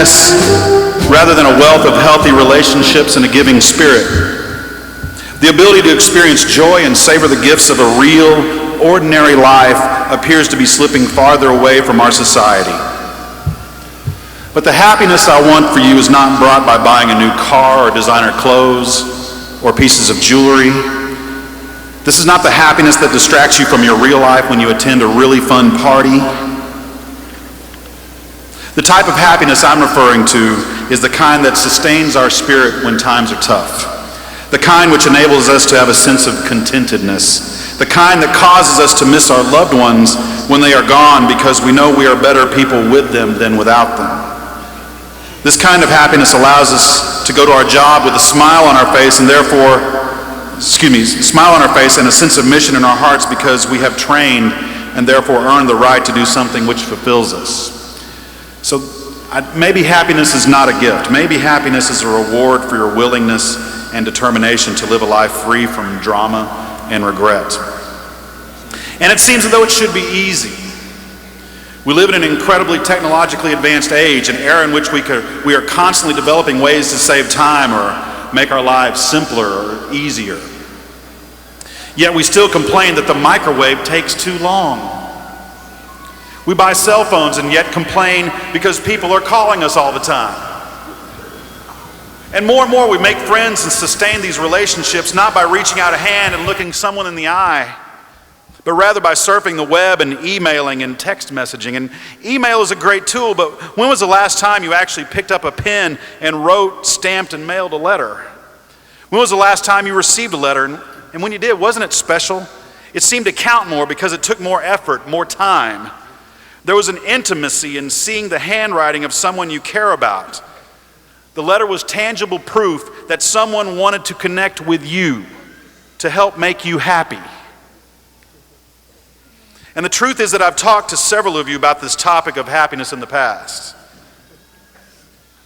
happiness rather than a wealth of healthy relationships and a giving spirit. The ability to experience joy and savor the gifts of a real, ordinary life appears to be slipping farther away from our society. But the happiness I want for you is not brought by buying a new car or designer clothes or pieces of jewelry. This is not the happiness that distracts you from your real life when you attend a really fun party. The type of happiness I'm referring to is the kind that sustains our spirit when times are tough. The kind which enables us to have a sense of contentedness. The kind that causes us to miss our loved ones when they are gone because we know we are better people with them than without them. This kind of happiness allows us to go to our job with a smile on our face and smile on our face and a sense of mission in our hearts because we have trained and therefore earned the right to do something which fulfills us. So maybe happiness is not a gift. Maybe happiness is a reward for your willingness and determination to live a life free from drama and regret. And it seems as though it should be easy. We live in an incredibly technologically advanced age, an era in which we are constantly developing ways to save time or make our lives simpler or easier. Yet we still complain that the microwave takes too long. We buy cell phones and yet complain because people are calling us all the time. And more we make friends and sustain these relationships not by reaching out a hand and looking someone in the eye, but rather by surfing the web and emailing and text messaging. And email is a great tool, but when was the last time you actually picked up a pen and wrote, stamped, and mailed a letter? When was the last time you received a letter? And when you did, wasn't it special? It seemed to count more because it took more effort, more time. There was an intimacy in seeing the handwriting of someone you care about. The letter was tangible proof that someone wanted to connect with you to help make you happy. And the truth is that I've talked to several of you about this topic of happiness in the past.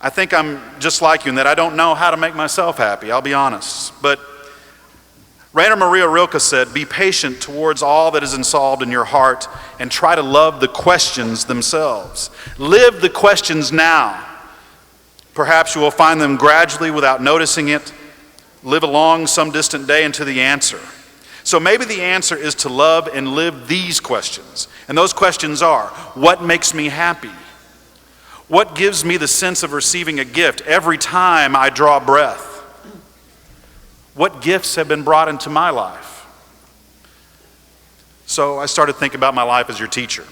I think I'm just like you in that I don't know how to make myself happy, I'll be honest. But Rainer Maria Rilke said, "Be patient towards all that is involved in your heart and try to love the questions themselves. Live the questions now. Perhaps you will find them gradually without noticing it. Live along some distant day into the answer." So maybe the answer is to love and live these questions. And those questions are, what makes me happy? What gives me the sense of receiving a gift every time I draw breath? What gifts have been brought into my life? So I started thinking about my life as your teacher.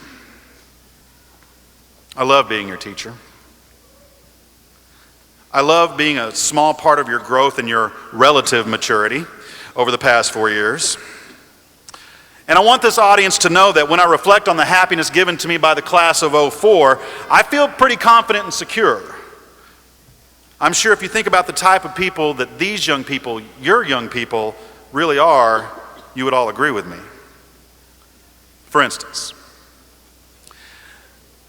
I love being your teacher. I love being a small part of your growth and your relative maturity over the past 4 years. And I want this audience to know that when I reflect on the happiness given to me by the class of '04, I feel pretty confident and secure. I'm sure if you think about the type of people that these young people, your young people, really are, you would all agree with me. For instance,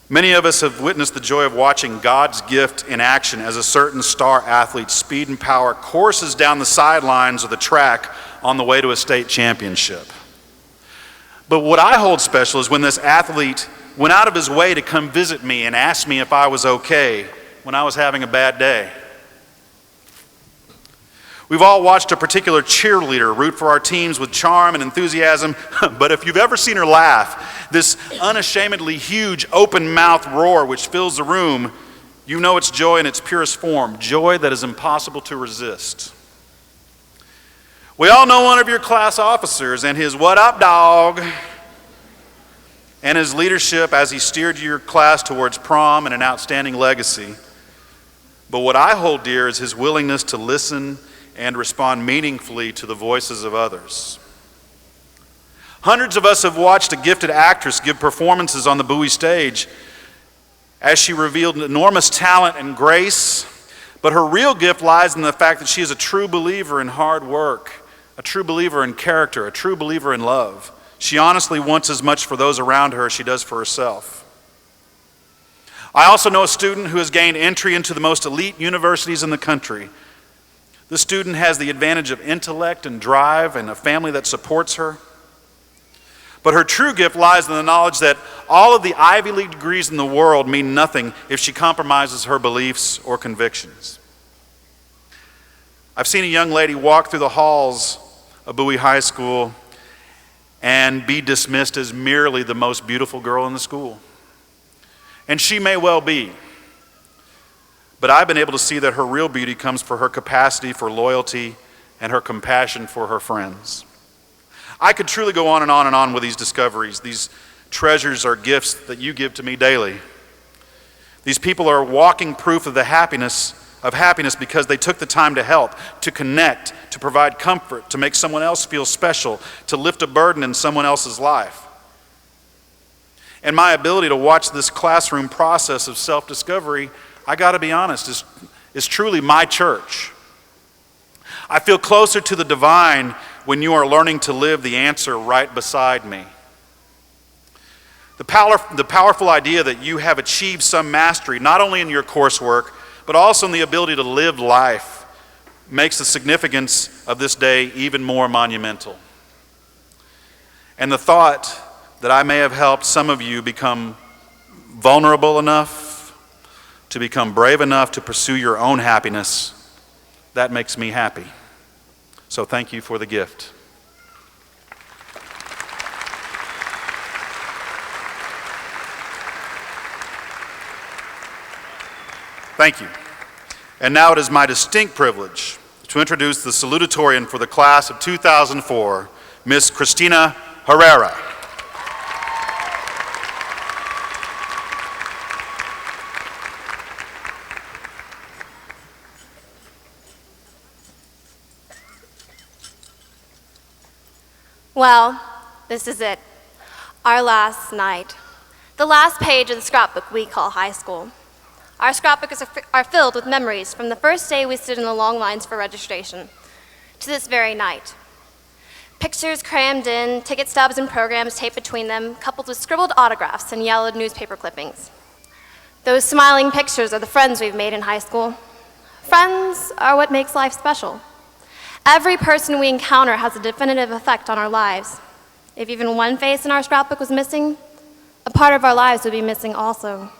many of us have witnessed the joy of watching God's gift in action as a certain star athlete's speed and power courses down the sidelines of the track on the way to a state championship. But what I hold special is when this athlete went out of his way to come visit me and ask me if I was okay when I was having a bad day. We've all watched a particular cheerleader root for our teams with charm and enthusiasm, but if you've ever seen her laugh, this unashamedly huge open-mouthed roar which fills the room, you know it's joy in its purest form, joy that is impossible to resist. We all know one of your class officers and his "what up, dog?" and his leadership as he steered your class towards prom and an outstanding legacy. But what I hold dear is his willingness to listen and respond meaningfully to the voices of others. Hundreds of us have watched a gifted actress give performances on the Bowie stage as she revealed enormous talent and grace, but her real gift lies in the fact that she is a true believer in hard work, a true believer in character, a true believer in love. She honestly wants as much for those around her as she does for herself. I also know a student who has gained entry into the most elite universities in the country. The student has the advantage of intellect and drive and a family that supports her. But her true gift lies in the knowledge that all of the Ivy League degrees in the world mean nothing if she compromises her beliefs or convictions. I've seen a young lady walk through the halls of Bowie High School and be dismissed as merely the most beautiful girl in the school. And she may well be. But I've been able to see that her real beauty comes from her capacity for loyalty and her compassion for her friends. I could truly go on and on and on with these discoveries. These treasures are gifts that you give to me daily. These people are walking proof of the happiness because they took the time to help, to connect, to provide comfort, to make someone else feel special, to lift a burden in someone else's life. And my ability to watch this classroom process of self-discovery, I gotta be honest, is truly my church. I feel closer to the divine when you are learning to live the answer right beside me. The powerful idea that you have achieved some mastery, not only in your coursework, but also in the ability to live life, makes the significance of this day even more monumental. And the thought that I may have helped some of you become vulnerable enough to become brave enough to pursue your own happiness, that makes me happy. So thank you for the gift. Thank you. And now it is my distinct privilege to introduce the salutatorian for the class of 2004, Miss Christina Herrera. Well, this is it, our last night, the last page of the scrapbook we call high school. Our scrapbooks are filled with memories from the first day we stood in the long lines for registration to this very night. Pictures crammed in, ticket stubs and programs taped between them, coupled with scribbled autographs and yellowed newspaper clippings. Those smiling pictures are the friends we've made in high school. Friends are what makes life special. Every person we encounter has a definitive effect on our lives. If even one face in our scrapbook was missing, a part of our lives would be missing also.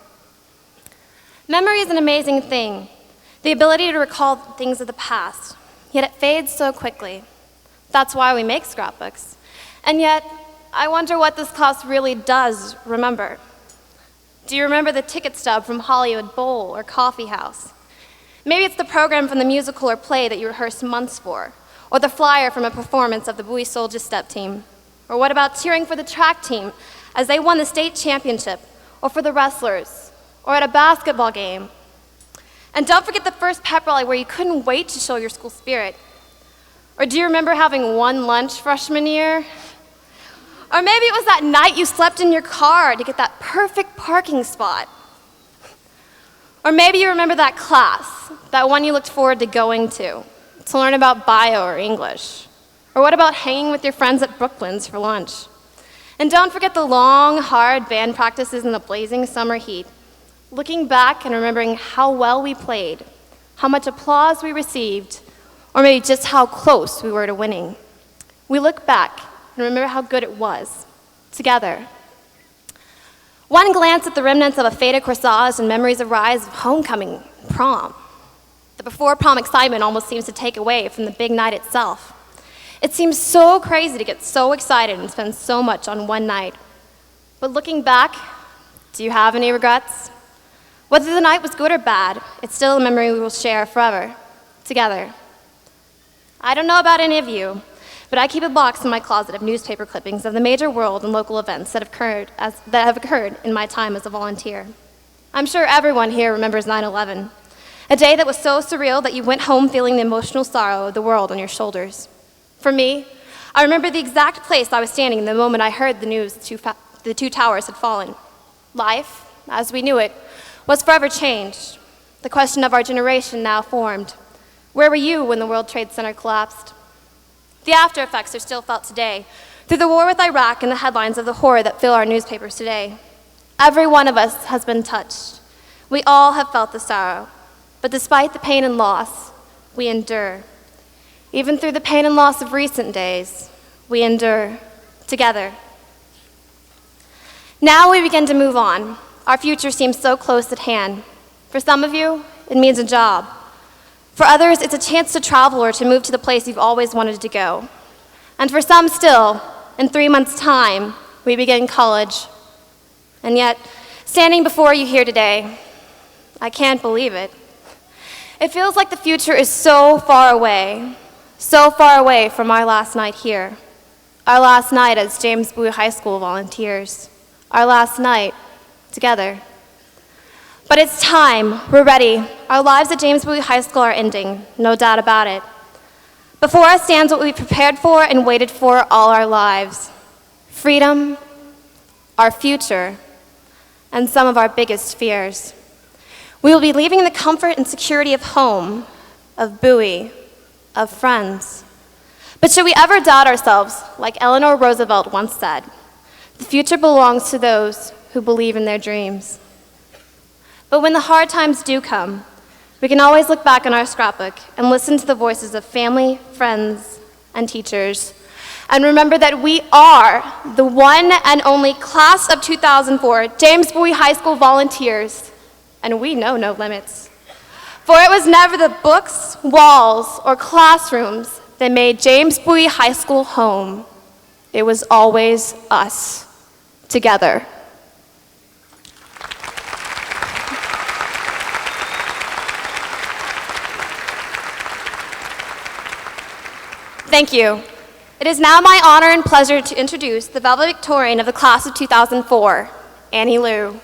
Memory is an amazing thing, the ability to recall things of the past, yet it fades so quickly. That's why we make scrapbooks. And yet, I wonder what this class really does remember. Do you remember the ticket stub from Hollywood Bowl or Coffee House? Maybe it's the program from the musical or play that you rehearsed months for, or the flyer from a performance of the Bowie Soldier Step team. Or what about cheering for the track team as they won the state championship, or for the wrestlers, or at a basketball game? And don't forget the first pep rally where you couldn't wait to show your school spirit. Or do you remember having one lunch freshman year? Or maybe it was that night you slept in your car to get that perfect parking spot. Or maybe you remember that class, that one you looked forward to going to learn about bio or English. Or what about hanging with your friends at Brooklands for lunch? And don't forget the long, hard band practices in the blazing summer heat. Looking back and remembering how well we played, how much applause we received, or maybe just how close we were to winning. We look back and remember how good it was, together. One glance at the remnants of a faded corsage and memories arise of homecoming, prom. The before-prom excitement almost seems to take away from the big night itself. It seems so crazy to get so excited and spend so much on one night. But looking back, do you have any regrets? Whether the night was good or bad, it's still a memory we will share forever, together. I don't know about any of you, but I keep a box in my closet of newspaper clippings of the major world and local events that have occurred in my time as a volunteer. I'm sure everyone here remembers 9/11, a day that was so surreal that you went home feeling the emotional sorrow of the world on your shoulders. For me, I remember the exact place I was standing the moment I heard the news the two towers had fallen. Life, as we knew it, was forever changed. The question of our generation now formed. Where were you when the World Trade Center collapsed? The after effects are still felt today, through the war with Iraq and the headlines of the horror that fill our newspapers today. Every one of us has been touched. We all have felt the sorrow, but despite the pain and loss, we endure. Even through the pain and loss of recent days, we endure together. Now we begin to move on. Our future seems so close at hand. For some of you, it means a job. For others, it's a chance to travel or to move to the place you've always wanted to go. And for some still, in 3 months' time, we begin college. And yet, standing before you here today, I can't believe it. It feels like the future is so far away from our last night here. Our last night as James Bowie High School volunteers. Our last night together. But it's time, we're ready. Our lives at James Bowie High School are ending, no doubt about it. Before us stands what we've prepared for and waited for all our lives. Freedom, our future, and some of our biggest fears. We will be leaving the comfort and security of home, of Bowie, of friends. But should we ever doubt ourselves, like Eleanor Roosevelt once said, the future belongs to those who believe in their dreams. But when the hard times do come, we can always look back on our scrapbook and listen to the voices of family, friends, and teachers, and remember that we are the one and only class of 2004 James Bowie High School volunteers, and we know no limits. For it was never the books, walls, or classrooms that made James Bowie High School home. It was always us, together. Thank you. It is now my honor and pleasure to introduce the valedictorian of the class of 2004, Annie Liu.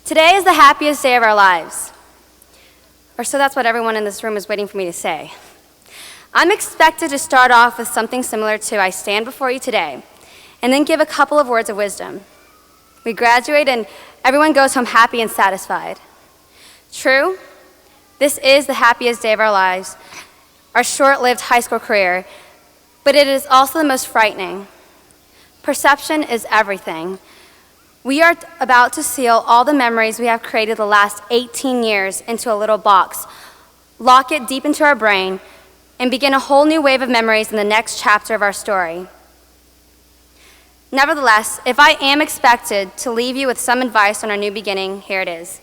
Today is the happiest day of our lives. Or so that's what everyone in this room is waiting for me to say. I'm expected to start off with something similar to I stand before you today, and then give a couple of words of wisdom. We graduate and everyone goes home happy and satisfied. True, this is the happiest day of our lives, our short-lived high school career, but it is also the most frightening. Perception is everything. We are about to seal all the memories we have created the last 18 years into a little box, lock it deep into our brain, and begin a whole new wave of memories in the next chapter of our story. Nevertheless, if I am expected to leave you with some advice on our new beginning, here it is.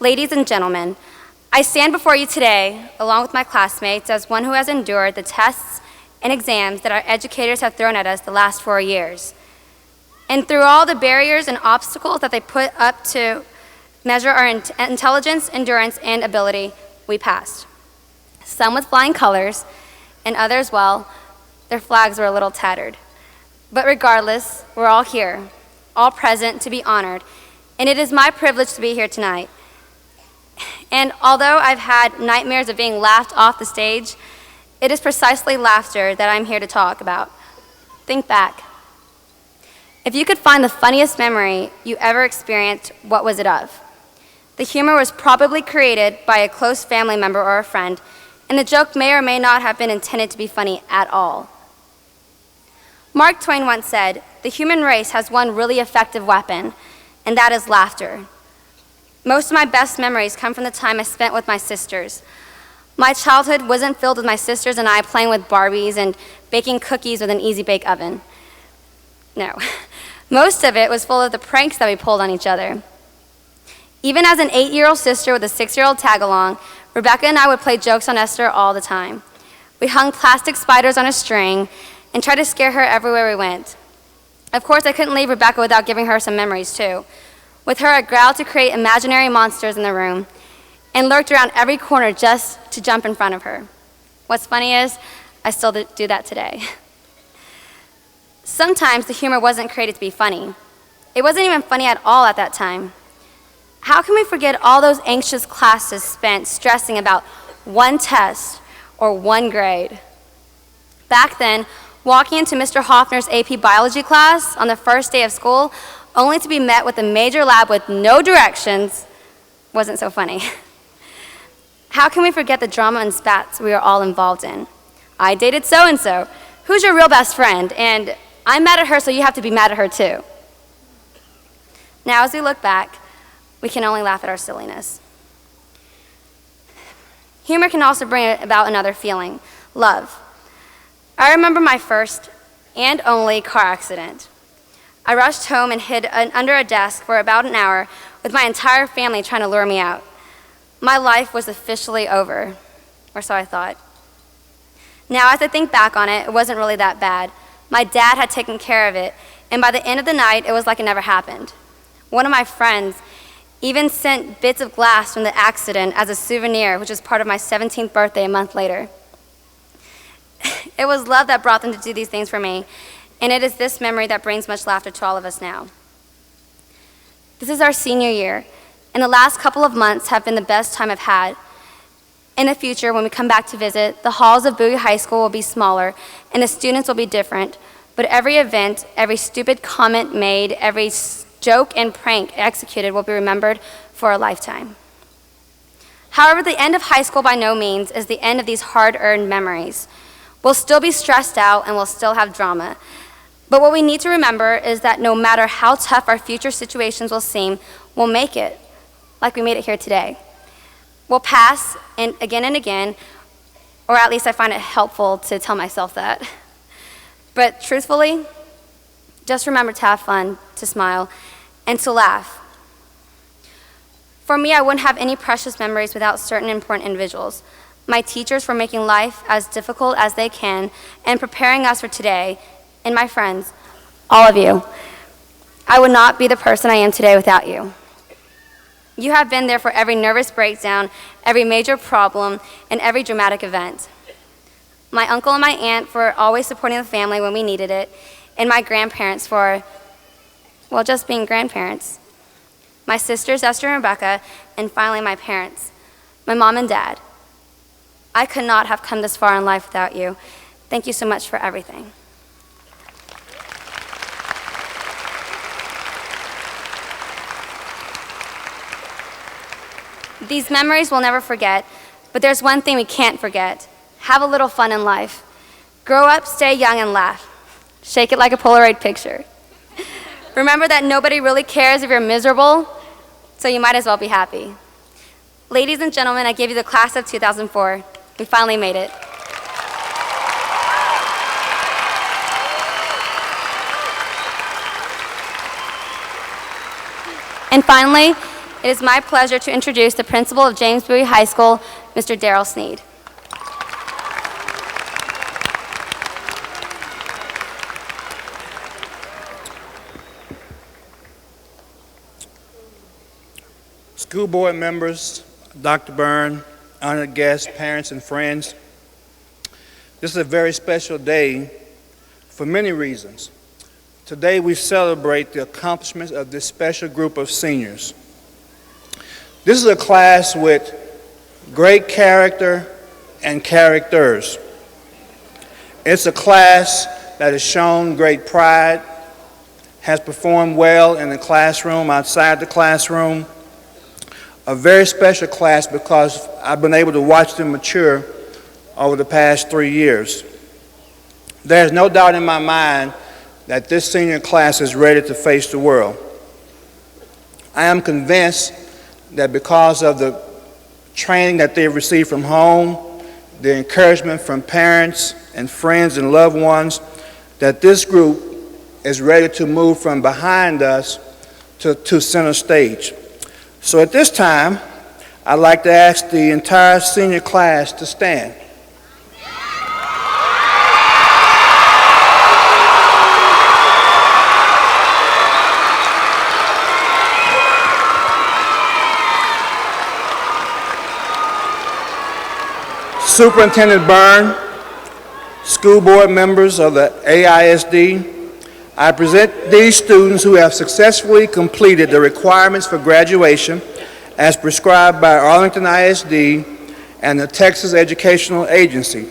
Ladies and gentlemen, I stand before you today, along with my classmates, as one who has endured the tests and exams that our educators have thrown at us the last 4 years. And through all the barriers and obstacles that they put up to measure our intelligence, endurance, and ability, we passed. Some with flying colors, and others, well, their flags were a little tattered. But regardless, we're all here, all present to be honored, and it is my privilege to be here tonight. And although I've had nightmares of being laughed off the stage, it is precisely laughter that I'm here to talk about. Think back. If you could find the funniest memory you ever experienced, what was it of? The humor was probably created by a close family member or a friend, and the joke may or may not have been intended to be funny at all. Mark Twain once said, "The human race has one really effective weapon, and that is laughter." Most of my best memories come from the time I spent with my sisters. My childhood wasn't filled with my sisters and I playing with Barbies and baking cookies with an easy bake oven. No. Most of it was full of the pranks that we pulled on each other. Even as an 8-year-old sister with a 6-year-old tag-along, Rebecca and I would play jokes on Esther all the time. We hung plastic spiders on a string and tried to scare her everywhere we went. Of course, I couldn't leave Rebecca without giving her some memories too. With her, I growled to create imaginary monsters in the room and lurked around every corner just to jump in front of her. What's funny is, I still do that today. Sometimes the humor wasn't created to be funny. It wasn't even funny at all at that time. How can we forget all those anxious classes spent stressing about one test or one grade? Back then, walking into Mr. Hoffner's AP biology class on the first day of school, only to be met with a major lab with no directions, wasn't so funny. How can we forget the drama and spats we were all involved in? I dated so-and-so. Who's your real best friend? And I'm mad at her, so you have to be mad at her too. Now, as we look back, we can only laugh at our silliness. Humor can also bring about another feeling, love. I remember my first and only car accident. I rushed home and hid under a desk for about an hour with my entire family trying to lure me out. My life was officially over, or so I thought. Now, as I think back on it, it wasn't really that bad. My dad had taken care of it, and by the end of the night, it was like it never happened. One of my friends even sent bits of glass from the accident as a souvenir, which was part of my 17th birthday a month later. It was love that brought them to do these things for me, and it is this memory that brings much laughter to all of us now. This is our senior year, and the last couple of months have been the best time I've had. In the future, when we come back to visit, the halls of Bowie High School will be smaller, and the students will be different, but every event, every stupid comment made, every joke and prank executed will be remembered for a lifetime. However, the end of high school by no means is the end of these hard-earned memories. We'll still be stressed out and we'll still have drama. But what we need to remember is that no matter how tough our future situations will seem, we'll make it, like we made it here today. We'll pass and again, or at least I find it helpful to tell myself that. But truthfully, just remember to have fun, to smile, and to laugh. For me, I wouldn't have any precious memories without certain important individuals. My teachers for making life as difficult as they can and preparing us for today, and my friends, all of you. I would not be the person I am today without you. You have been there for every nervous breakdown, every major problem, and every dramatic event. My uncle and my aunt for always supporting the family when we needed it, and my grandparents for, well, just being grandparents. My sisters, Esther and Rebecca, and finally my parents, my mom and dad. I could not have come this far in life without you. Thank you so much for everything. These memories we'll never forget, but there's one thing we can't forget. Have a little fun in life. Grow up, stay young, and laugh. Shake it like a Polaroid picture. Remember that nobody really cares if you're miserable, so you might as well be happy. Ladies and gentlemen, I give you the class of 2004. We finally made it. And finally, it is my pleasure to introduce the principal of James Bowie High School, Mr. Darrell Sneed. School board members, Dr. Byrne, honored guests, parents, and friends, this is a very special day for many reasons. Today we celebrate the accomplishments of this special group of seniors. This is a class with great character and characters. It's a class that has shown great pride, has performed well in the classroom, outside the classroom. A very special class because I've been able to watch them mature over the past 3 years. There's no doubt in my mind that this senior class is ready to face the world. I am convinced that because of the training that they've received from home, the encouragement from parents and friends and loved ones, that this group is ready to move from behind us to center stage. So at this time, I'd like to ask the entire senior class to stand. Superintendent Byrne, school board members of the AISD, I present these students who have successfully completed the requirements for graduation as prescribed by Arlington ISD and the Texas Educational Agency.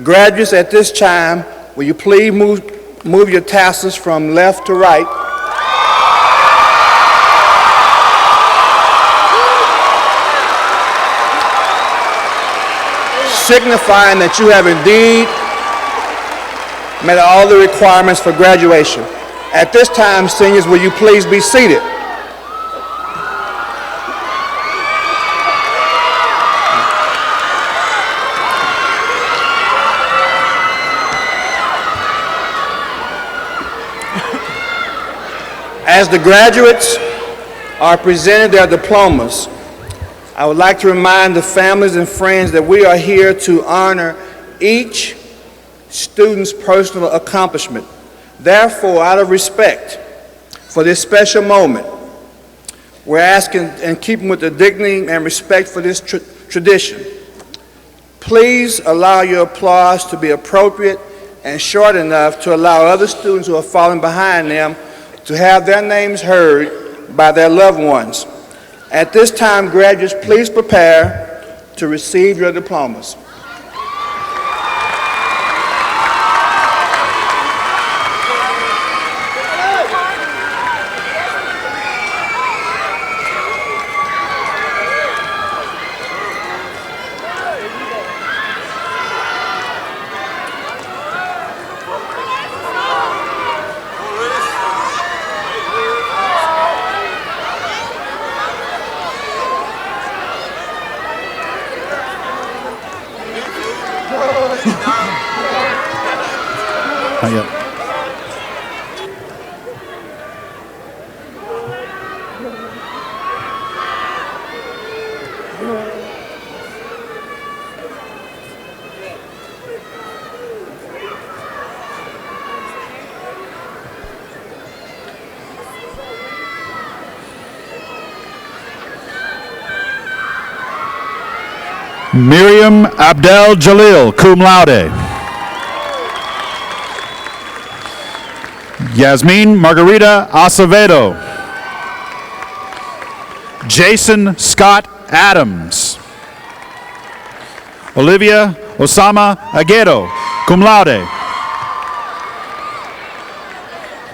Graduates, at this time, will you please move your tassels from left to right? Signifying that you have indeed met all the requirements for graduation. At this time, seniors, will you please be seated? As the graduates are presented their diplomas, I would like to remind the families and friends that we are here to honor each student's personal accomplishment. Therefore, out of respect for this special moment, we're asking, in keeping with the dignity and respect for this tradition, please allow your applause to be appropriate and short enough to allow other students who are falling behind them to have their names heard by their loved ones. At this time, graduates, please prepare to receive your diplomas. Not yet. Miriam Abdel Jalil, cum laude. Yasmin Margarita Acevedo. Jason Scott Adams. Olivia Osama Aguero, cum laude.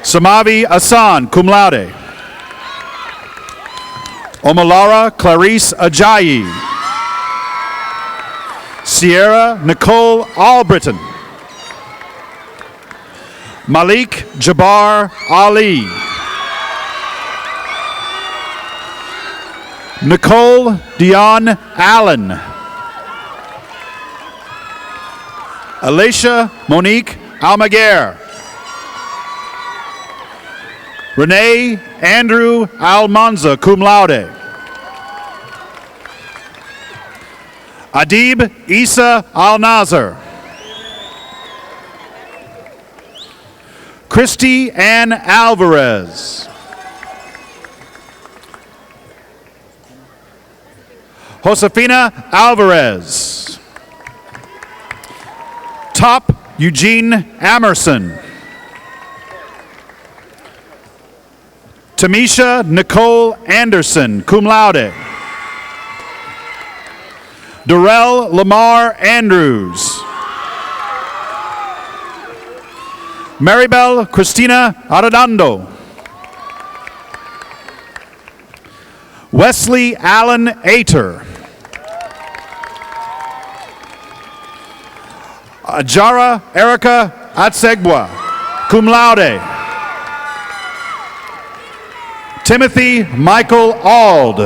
Samavi Asan, cum laude. Omalara Clarice Ajayi. Sierra Nicole Albritton. Malik Jabbar Ali. Nicole Dion Allen. Alicia Monique Almaguer. Renee Andrew Almanza, cum laude. Adib Isa Al-Nazar. Christy Ann Alvarez. Josefina Alvarez. Top Eugene Amerson. Tamisha Nicole Anderson, cum laude. Darrell Lamar Andrews. Maribel Christina Arredondo. Wesley Allen Ater. Ajara Erica Atsegwa, cum laude. Timothy Michael Ald.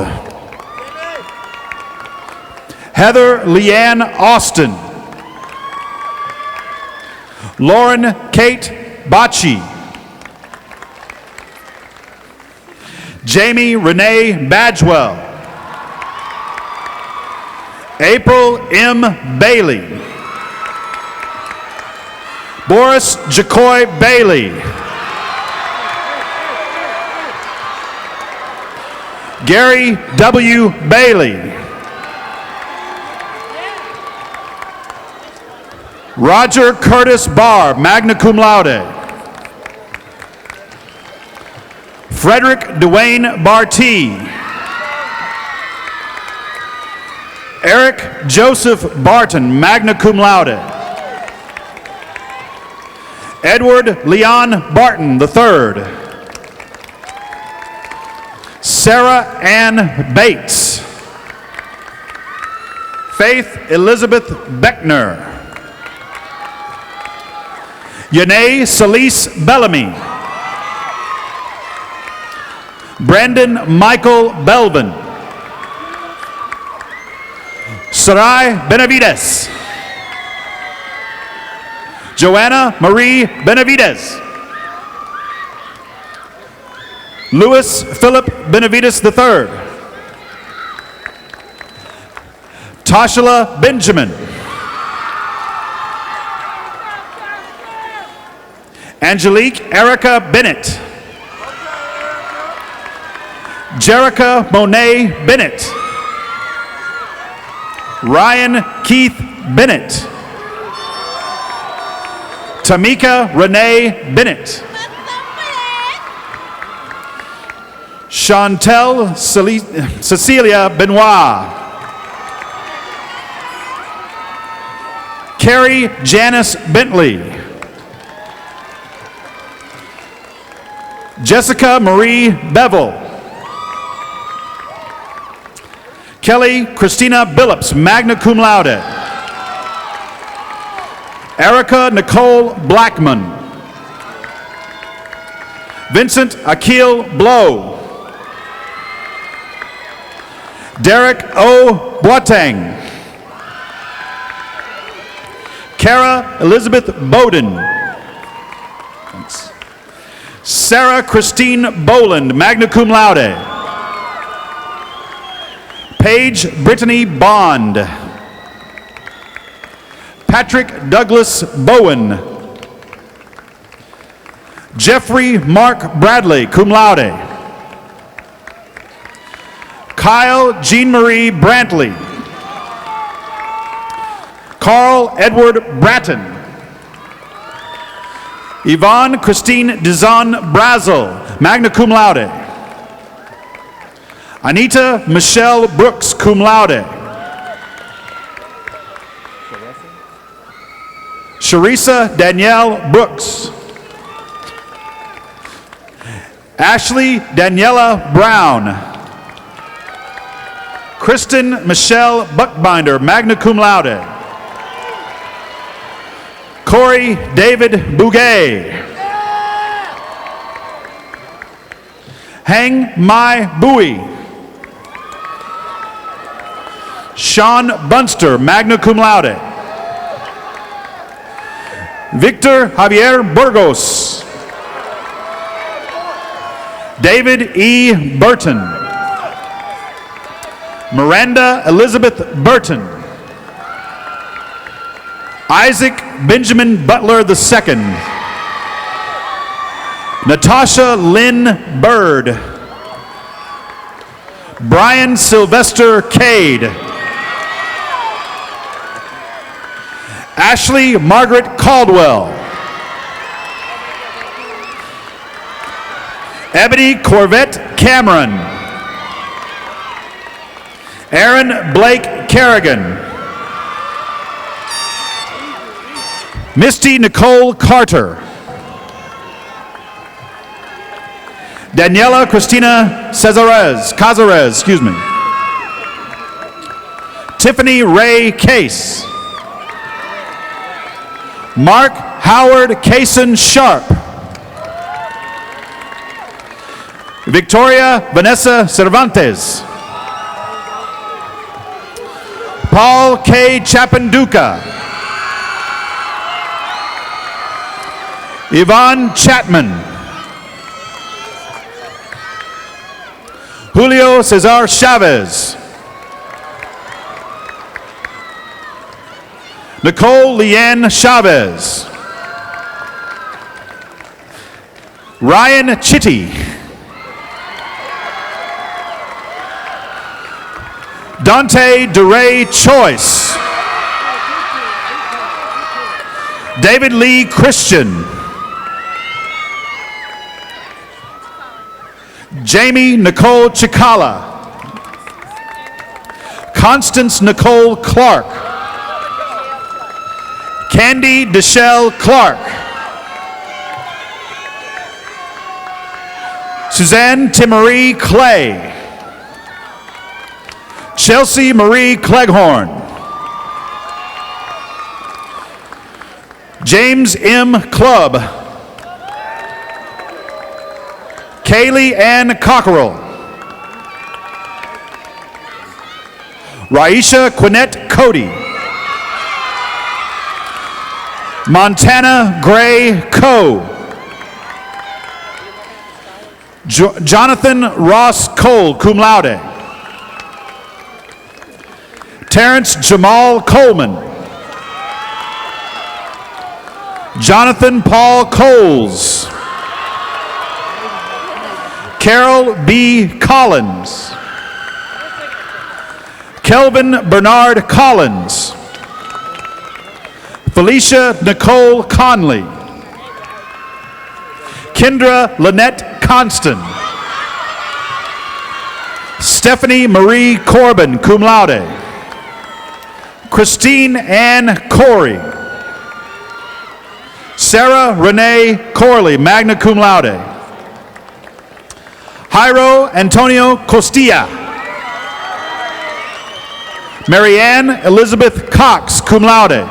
Heather Leanne Austin. Lauren Kate Bocci. Jamie Renee Badgewell. April M. Bailey. Boris Jacoy Bailey. Gary W. Bailey. Roger Curtis Barr, magna cum laude. Frederick Dwayne Bartee. Eric Joseph Barton, magna cum laude. Edward Leon Barton III. Sarah Ann Bates. Faith Elizabeth Beckner. Yanae Celise Bellamy. Brandon Michael Belvin. Sarai Benavides. Joanna Marie Benavides. Louis Philip Benavides III. Tashala Benjamin. Angelique Erica Bennett. Jerica Monet Bennett. Ryan Keith Bennett. Tamika Renee Bennett. Chantel Cecilia Benoit. Carrie Janice Bentley. Jessica Marie Bevel. Kelly Christina Billups, magna cum laude. Erica Nicole Blackman. Vincent Akil Blow. Derek O. Boateng. Kara Elizabeth Bowden. Thanks. Sarah Christine Boland, magna cum laude. Paige Brittany Bond. Patrick Douglas Bowen. Jeffrey Mark Bradley, cum laude. Kyle Jean-Marie Brantley. Carl Edward Bratton. Yvonne Christine Dizon Brazel, magna cum laude. Anita Michelle Brooks, cum laude. Sharissa Danielle Brooks. Ashley Daniela Brown. Kristen Michelle Buckbinder, magna cum laude. Corey David Bouguet. Hang Mai Bowie. Sean Bunster, magna cum laude. Victor Javier Burgos. David E. Burton. Miranda Elizabeth Burton. Isaac Benjamin Butler II. Natasha Lynn Bird. Brian Sylvester Cade. Ashley Margaret Caldwell. Ebony Corvette Cameron. Aaron Blake Kerrigan. Misty Nicole Carter. Daniela Christina Cazares, excuse me. Tiffany Ray Case. Mark Howard Cason Sharp. Victoria Vanessa Cervantes. Paul K. Chapanduka. Yvonne Chapman. Julio Cesar Chavez. Nicole Leanne Chavez. Ryan Chitty. Dante DeRay Choice. David Lee Christian. Jamie Nicole Chikala. Constance Nicole Clark. Candy Deshelle Clark. Suzanne Timory Clay. Chelsea Marie Cleghorn. James M. Clubb. Kaylee Ann Cockerell. Raisha Quinette Cody. Montana Gray Coe. Jonathan Ross Cole, cum laude. Terrence Jamal Coleman. Jonathan Paul Coles. Carol B. Collins. Kelvin Bernard Collins. Felicia Nicole Conley. Kendra Lynette Constant. Stephanie Marie Corbin, cum laude. Christine Ann Corey. Sarah Renee Corley, magna cum laude. Jairo Antonio Costilla. Marianne Elizabeth Cox, cum laude.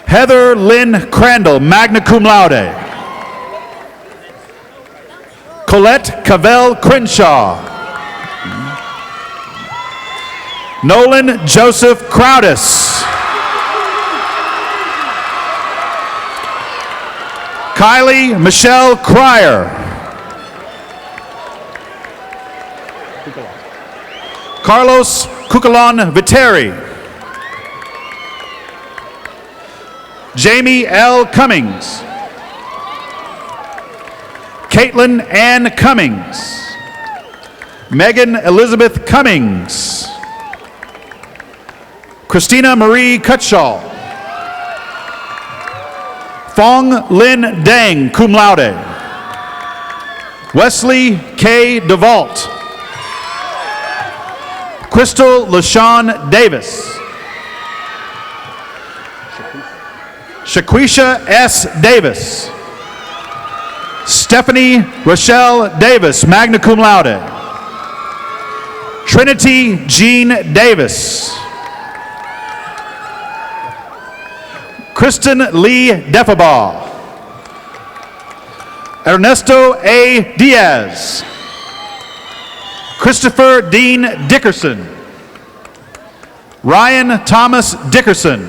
Heather Lynn Crandall, magna cum laude. Colette Cavell Crenshaw. Nolan Joseph Crowdis. Kylie Michelle Cryer. Carlos Cucalon Viteri. Jamie L. Cummings. Caitlin Ann Cummings. Megan Elizabeth Cummings. Christina Marie Cutshall. Fong Lin Dang, cum laude. Wesley K. DeVault. Crystal LaShawn Davis. Shaquisha S. Davis. Stephanie Rochelle Davis, magna cum laude. Trinity Jean Davis. Kristen Lee Deffabaugh. Ernesto A. Diaz. Christopher Dean Dickerson. Ryan Thomas Dickerson.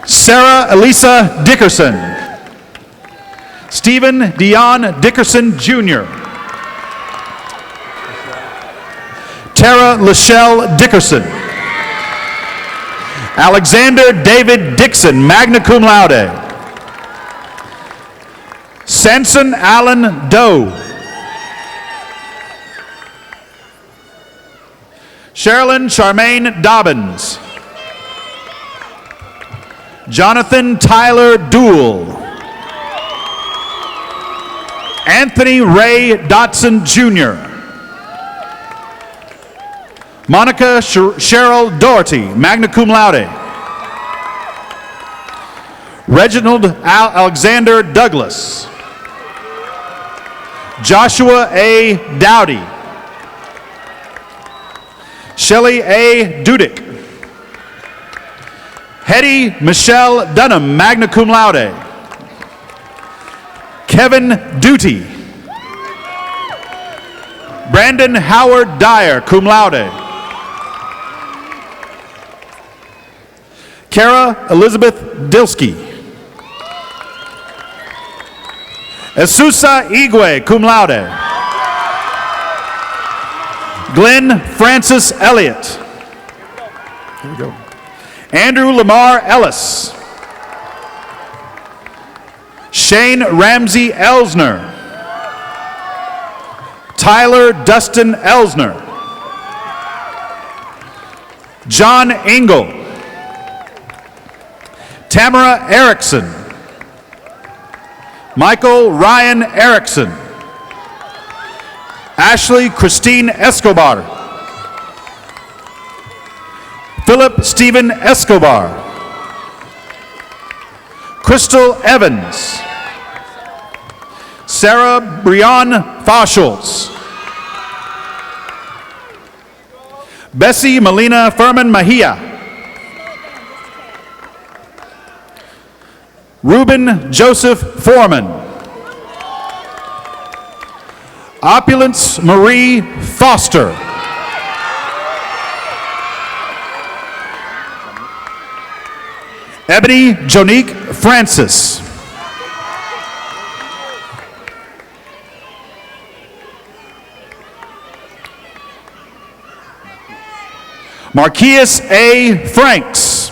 Sarah Elisa Dickerson. Stephen Dion Dickerson Jr. Tara Lachelle Dickerson. Alexander David Dixon, magna cum laude. Sanson Allen Doe. Sherilyn Charmaine Dobbins. Jonathan Tyler Dool. Anthony Ray Dotson Jr. Monica Cheryl Doherty, magna cum laude. Reginald Alexander Douglas. Joshua A. Dowdy. Shelley A. Dudick. Hetty Michelle Dunham, magna cum laude. Kevin Duty. Brandon Howard Dyer, cum laude. Kara Elizabeth Dilsky. Esusa Igwe, cum laude. Glenn Francis Elliott. Here we go. Andrew Lamar Ellis. Shane Ramsey Elsner. Tyler Dustin Elsner. John Engel. Tamara Erickson. Michael Ryan Erickson. Ashley Christine Escobar. Philip Stephen Escobar. Crystal Evans. Sarah Brianne Fauschultz. Bessie Melina Furman Mejia. Reuben Joseph Foreman. Opulence Marie Foster. Ebony Jonique Francis. Marquise A. Franks.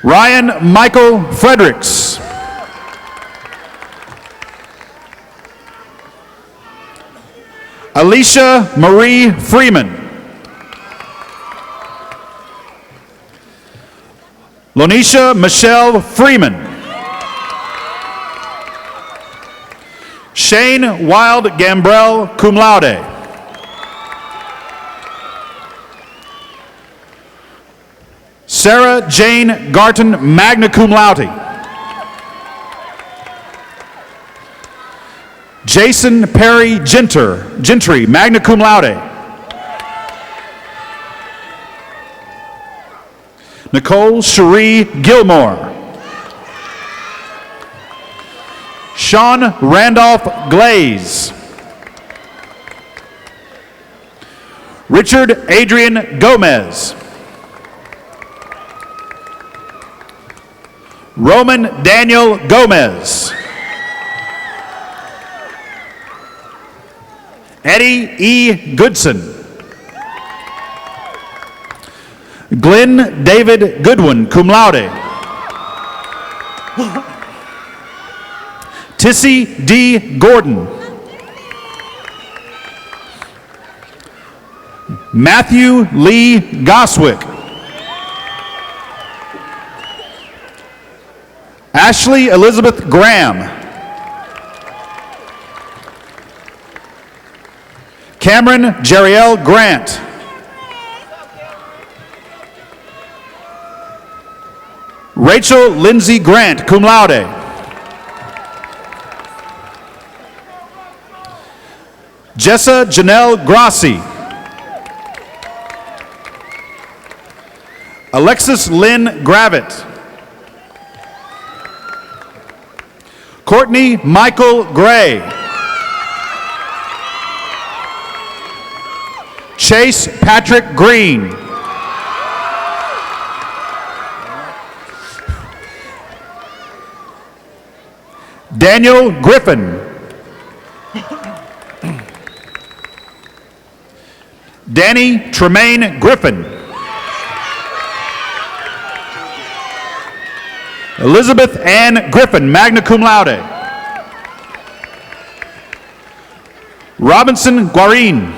Ryan Michael Fredericks. Alicia Marie Freeman. Lonisha Michelle Freeman. Shane Wild Gambrell, cum laude. Sarah Jane Garton, magna cum laude. Jason Perry Gentry, magna cum laude. Nicole Cherie Gilmore. Sean Randolph Glaze. Richard Adrian Gomez. Roman Daniel Gomez. Eddie E. Goodson. Glenn David Goodwin, cum laude. Tissy D. Gordon. Matthew Lee Goswick. Ashley Elizabeth Graham. Cameron Jeriel Grant. Rachel Lindsay Grant, cum laude. Jessa Janelle Grassi. Alexis Lynn Gravitt. Courtney Michael Gray. Chase Patrick Green. Daniel Griffin. Danny Tremaine Griffin. Elizabeth Ann Griffin, magna cum laude. Robinson Guarin.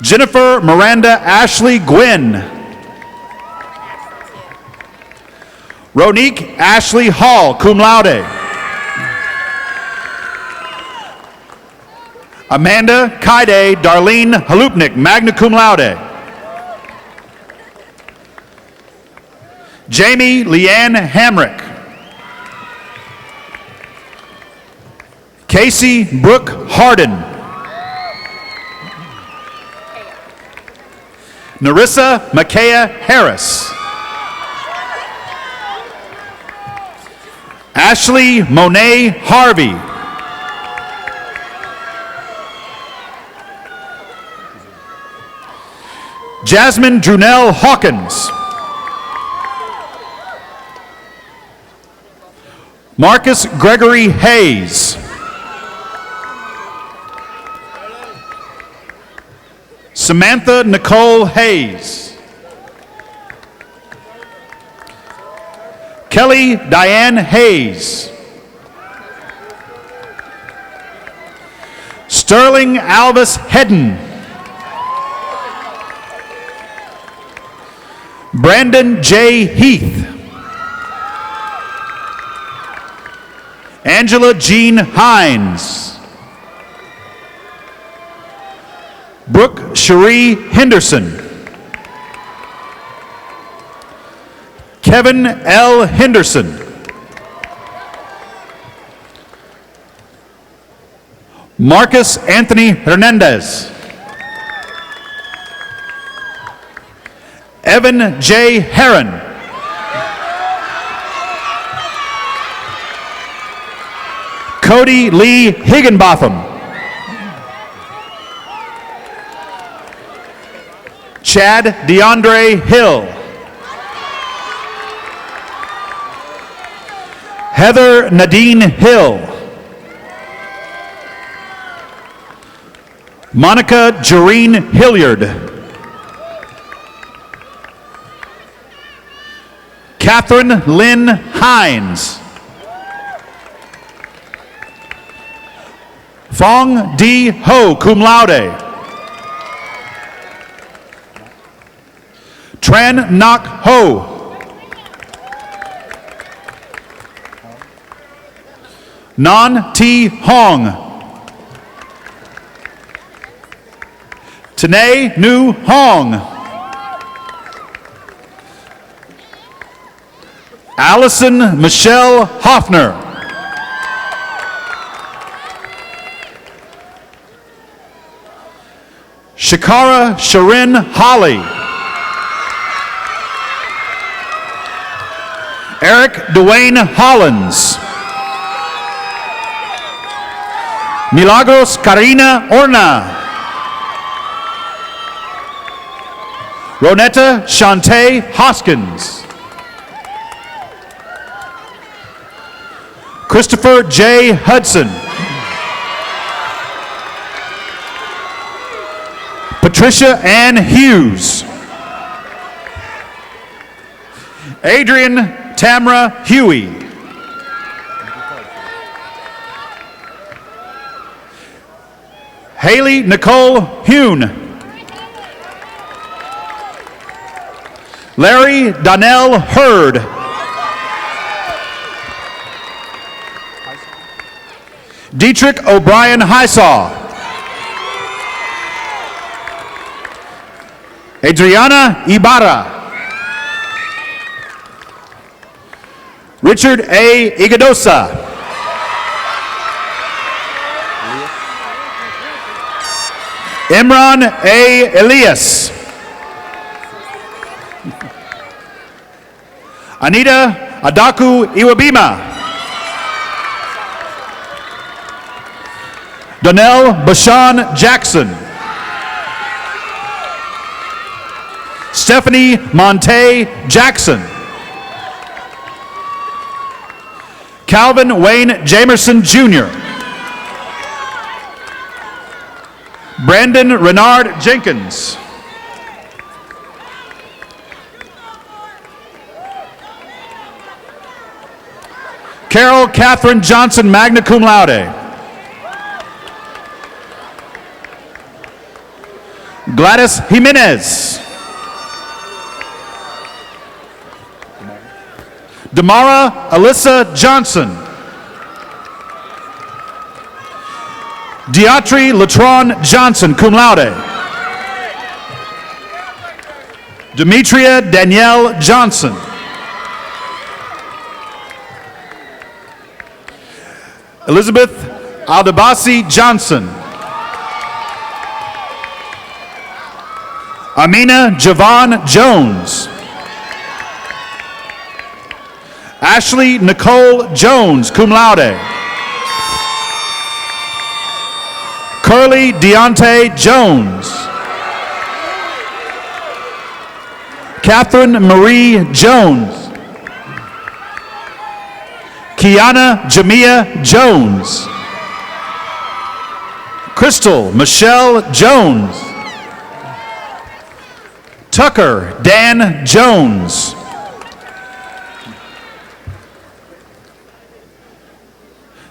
Jennifer Miranda Ashley Gwynn. Ronique Ashley Hall, cum laude. Amanda Kaide Darlene Halupnik, magna cum laude. Jamie Leanne Hamrick. Casey Brooke Harden. Narissa Makaya Harris. Ashley Monet Harvey. Jasmine Drunell Hawkins. Marcus Gregory Hayes. Samantha Nicole Hayes. Kelly Diane Hayes. Sterling Alvis Hedden. Brandon J. Heath. Angela Jean Hines. Brooke Cherie Henderson. Kevin L. Henderson. Marcus Anthony Hernandez. Evan J. Herron. Cody Lee Higginbotham. Chad DeAndre Hill. Heather Nadine Hill. Monica Jareen Hilliard. Catherine Lynn Hines. Fong D. Ho, cum laude. Tran Nak Ho. Nan T. Hong. Tanae Nu Hong. Allison Michelle Hoffner. Shakara Sharin Holly. Eric Dwayne Hollins. Milagros Karina Orna. Ronetta Shantae Hoskins. Christopher J. Hudson. Patricia Ann Hughes. Adrian Tamra Huey. Haley Nicole Hune. Larry Donnell Hurd. Dietrich O'Brien Highsaw. Adriana Ibarra. Richard A. Igadosa. Imran A. Elias. Anita Adaku Iwabima. Donnell Bashan Jackson. Stephanie Monte Jackson. Calvin Wayne Jamerson Jr. Brandon Renard Jenkins. Carol Catherine Johnson, magna cum laude. Gladys Jimenez. Damara Alyssa Johnson. Deatri Latron Johnson, cum laude. Demetria Danielle Johnson. Elizabeth Aldabasi Johnson. Amina Javon Jones. Ashley Nicole Jones, cum laude. Curly Deontay Jones. Catherine Marie Jones. Kiana Jamia Jones. Crystal Michelle Jones. Tucker Dan Jones.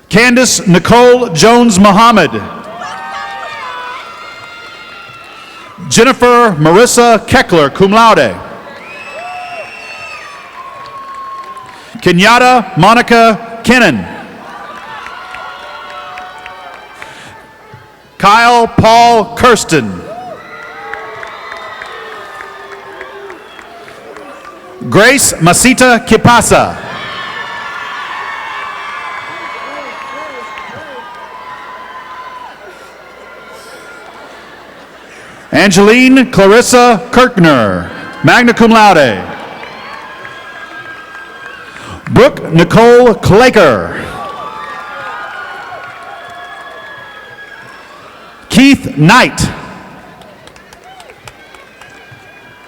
Candace Nicole Jones Muhammad. Jennifer Marissa Keckler, cum laude. Kenyatta Monica Kennan. Kyle Paul Kirsten. Grace Masita Kipasa. Angeline Clarissa Kirkner. magna cum laude. Brooke Nicole Claker. Keith Knight.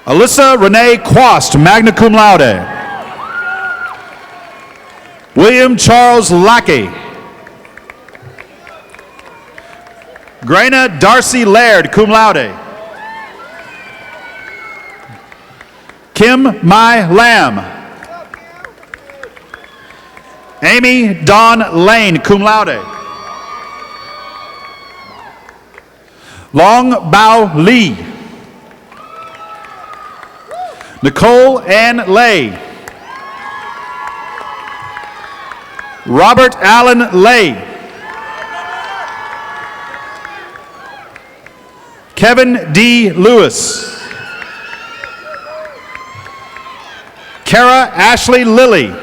Alyssa Renee Quast, magna cum laude. William Charles Lackey. Graina Darcy Laird, cum laude. Kim Mai Lamb. Amy Dawn Lane, cum laude. Long Bao Lee. Nicole Ann Lay. Robert Allen Lay. Kevin D. Lewis. Kara Ashley Lilly.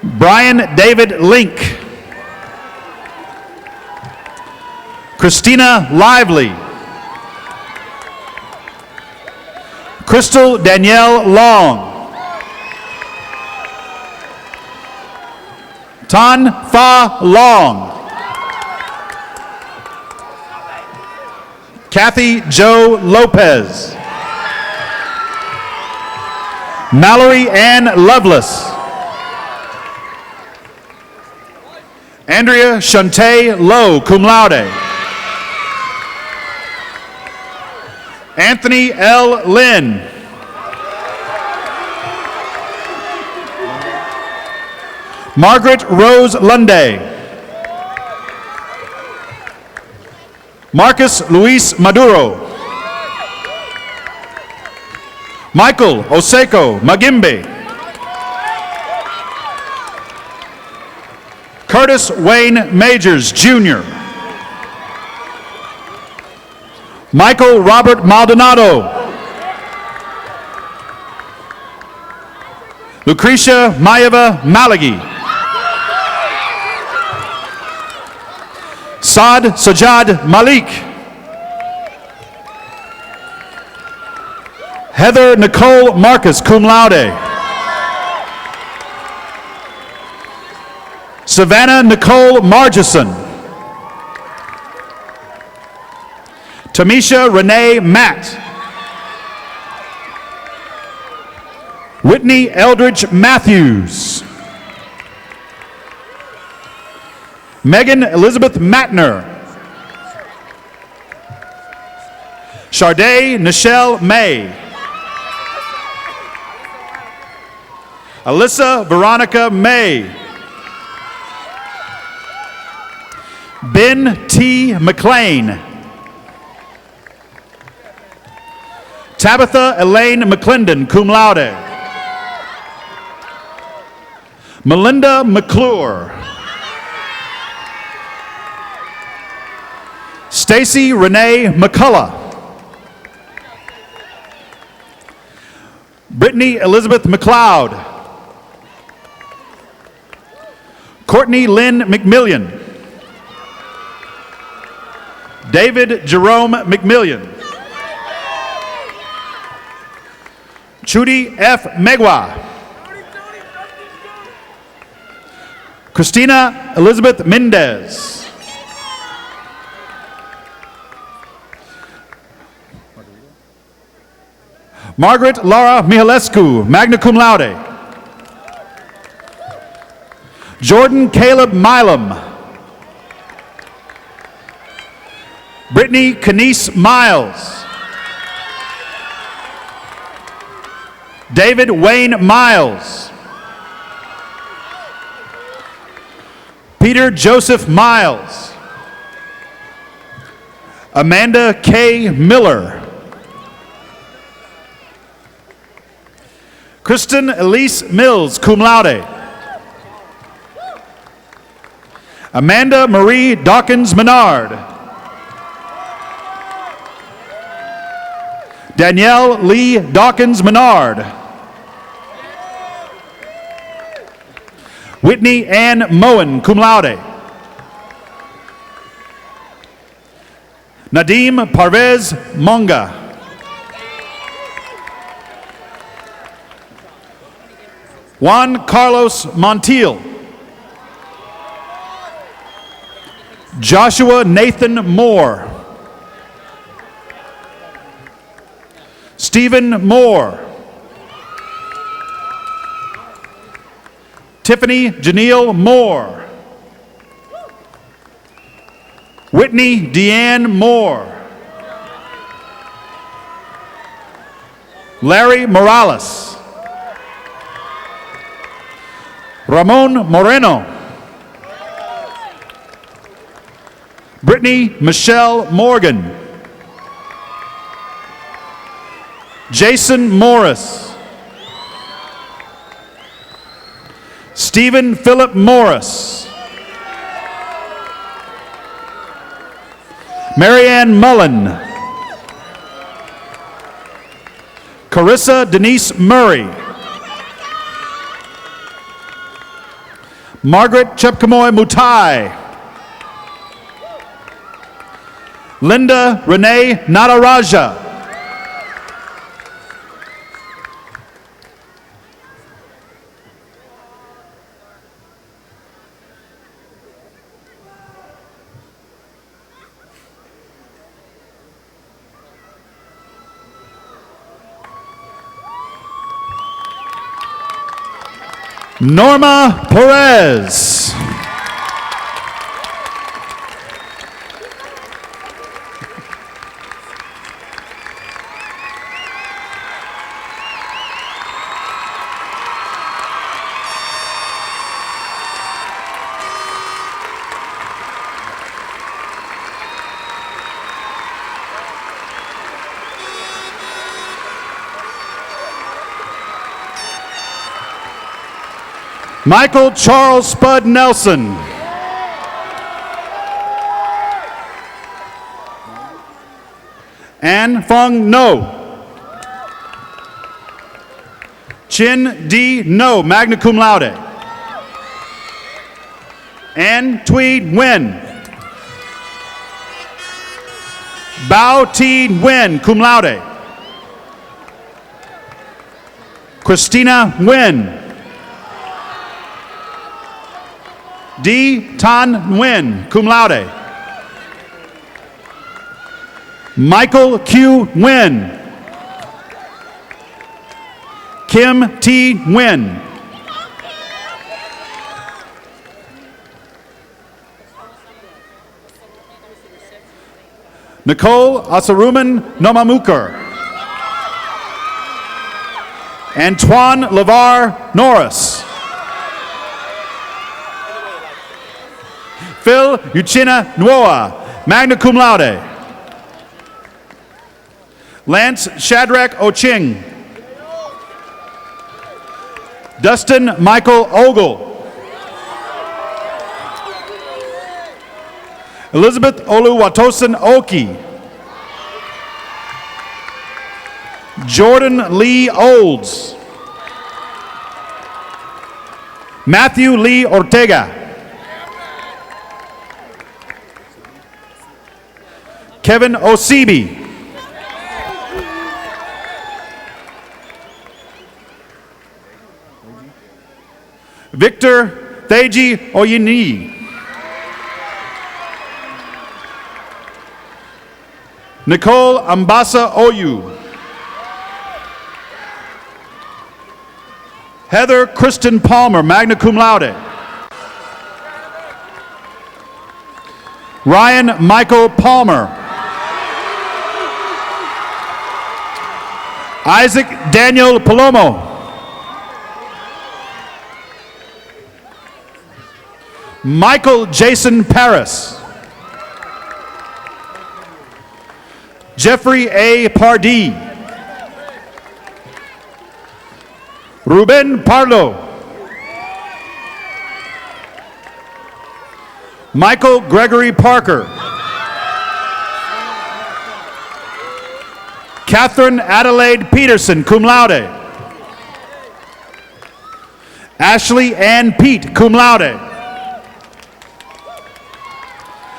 Brian David Link. Christina Lively. Crystal Danielle Long. Tan Fa Long. Kathy Jo Lopez. Mallory Ann Lovelace. Andrea Shante Lowe, cum laude. Anthony L. Lynn. Margaret Rose Lunday. Marcus Luis Maduro. Michael Oseko Magimbe. Curtis Wayne Majors, Jr. Michael Robert Maldonado. Lucretia Mayeva Malagi. Saad Sajad Malik. Heather Nicole Marcus, cum laude. Savannah Nicole Margison. Tamisha Renee Matt. Whitney Eldridge Matthews. Megan Elizabeth Matner. Charday Nichelle May. Alyssa Veronica May. Ben T. McLean. Tabitha Elaine McClendon, cum laude. Melinda McClure. Stacy Renee McCullough. Brittany Elizabeth McLeod. Courtney Lynn McMillian. David Jerome McMillian. Chudy F. Megwa. Christina Elizabeth Mendez. Margaret Laura Mihalescu, magna cum laude. Jordan Caleb Milam. Brittany Kenise Miles. David Wayne Miles. Peter Joseph Miles. Amanda K. Miller. Kristen Elise Mills, cum laude. Amanda Marie Dawkins Menard. Danielle Lee Dawkins Menard. Whitney Ann Moen, cum laude. Nadim Parvez Monga. Juan Carlos Montiel. Joshua Nathan Moore. Stephen Moore. Tiffany Janelle Moore. Whitney Deanne Moore. Larry Morales. Ramon Moreno. Brittany Michelle Morgan. Jason Morris. Stephen Philip Morris. Marianne Mullen. Carissa Denise Murray. Margaret Chepkamoy Mutai. Linda Renee Nataraja. Norma Perez. Michael Charles Spud Nelson. Ann Fong No. Chin D. No, magna cum laude. Ann Tweed Nguyen. Bao T. Nguyen, cum laude. Christina Nguyen. D. Tan Nguyen, cum laude. Michael Q. Nguyen. Kim T. Nguyen. Nicole Asaruman Nomamukar. Antoine LeVar Norris. Phil Uchina Nwoa, magna cum laude. Lance Shadrach Oching. Dustin Michael Ogle. Elizabeth Oluwatosin Oki. Jordan Lee Olds. Matthew Lee Ortega. Kevin Osibi. Victor Theji Oyini. Nicole Ambassa Oyu. Heather Kristen Palmer, magna cum laude. Ryan Michael Palmer. Isaac Daniel Palomo. Michael Jason Paris. Jeffrey A. Pardee. Ruben Parlo. Michael Gregory Parker. Catherine Adelaide Peterson, cum laude. Ashley Ann Pete, cum laude.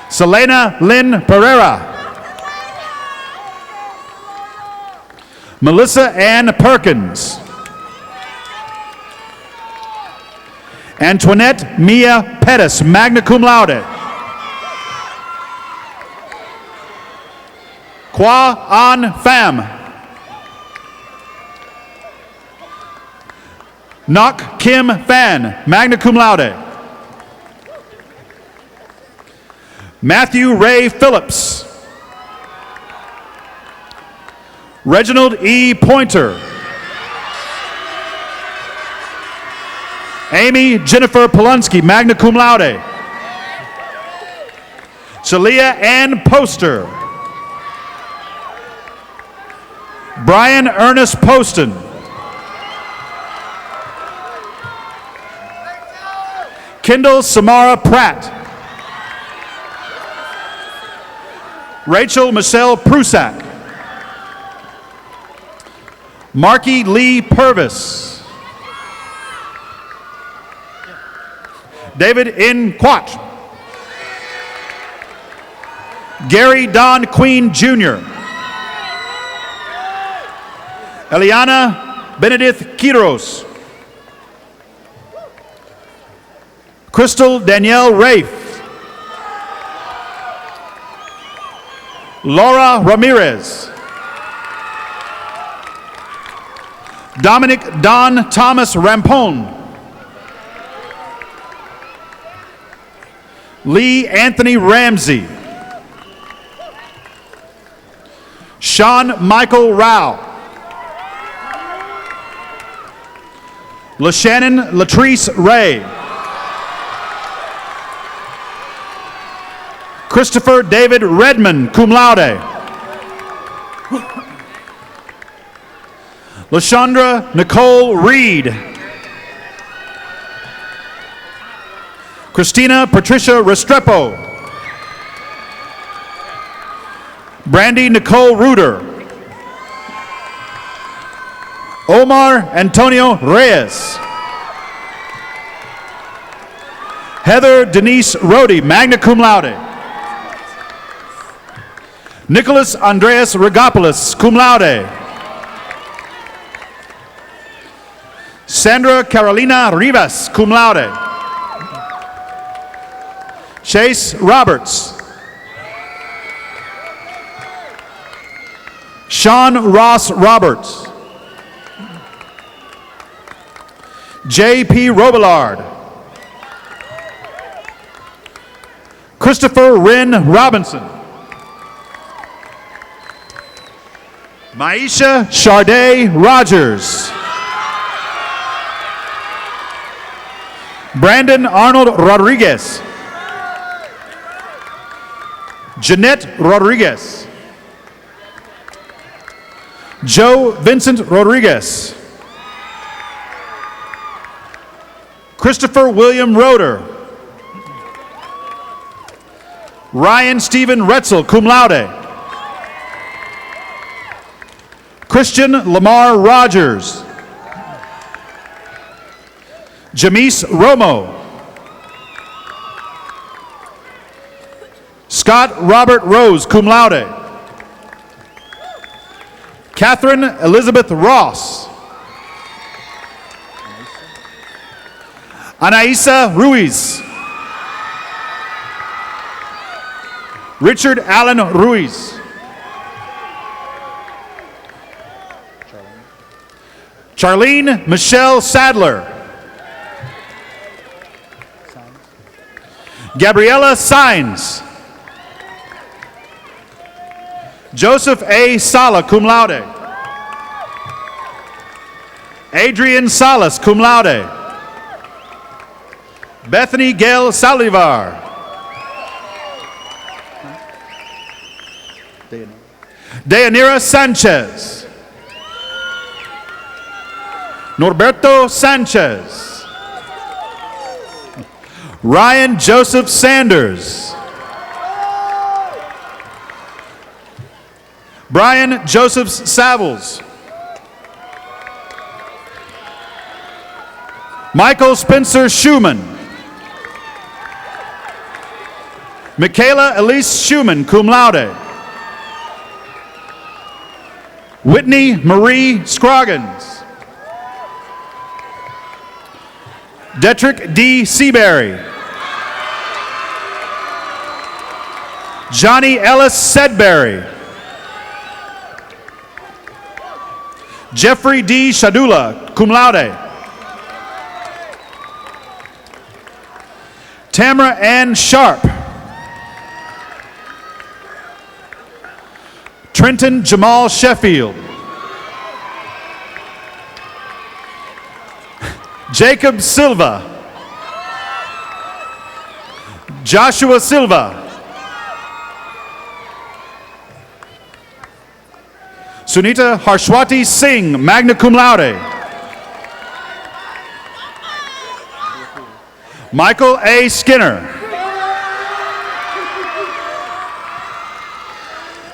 Selena Lynn Pereira. Melissa Ann Perkins. Antoinette Mia Pettis, magna cum laude. Kwa An Pham. Nok Kim Phan, magna cum laude. Matthew Ray Phillips. Reginald E. Pointer. Amy Jennifer Polonsky, magna cum laude. Shalia Ann Poster. Brian Ernest Poston. Kendall Samara Pratt. Rachel Michelle Prusak. Marky Lee Purvis. David N. Quat. Gary Don Queen Jr. Eliana Benedict Quiros. Crystal Danielle Rafe. Laura Ramirez. Dominic Don Thomas Rampone. Lee Anthony Ramsey. Sean Michael Rao. LaShannon Latrice Ray. Christopher David Redmond, cum laude. LaShondra Nicole Reed. Christina Patricia Restrepo. Brandy Nicole Reuter. Omar Antonio Reyes. Heather Denise Rody, magna cum laude. Nicholas Andreas Regopoulos, cum laude. Sandra Carolina Rivas, cum laude. Chase Roberts. Sean Ross Roberts. J.P. Robillard. Christopher Wren Robinson. Maisha Charday Rogers. Brandon Arnold Rodriguez. Jeanette Rodriguez. Joe Vincent Rodriguez. Christopher William Roeder. Ryan Stephen Retzel, cum laude. Christian Lamar Rogers. Jamise Romo. Scott Robert Rose, cum laude. Catherine Elizabeth Ross. Anaisa Ruiz. Richard Allen Ruiz. Charlene Michelle Sadler. Gabriella Sines. Joseph A. Sala, cum laude. Adrian Salas, cum laude. Bethany Gail Salivar. Deyanira Sanchez. Norberto Sanchez. Ryan Joseph Sanders. Brian Joseph Savills. Michael Spencer Schumann. Michaela Elise Schumann, cum laude. Whitney Marie Scroggins. Detrick D. Seabury. Johnny Ellis Sedberry. Jeffrey D. Shadula, cum laude. Tamara Ann Sharp. Trenton Jamal Sheffield. Jacob Silva. Joshua Silva. Sunita Harshwati Singh, magna cum laude. Michael A. Skinner.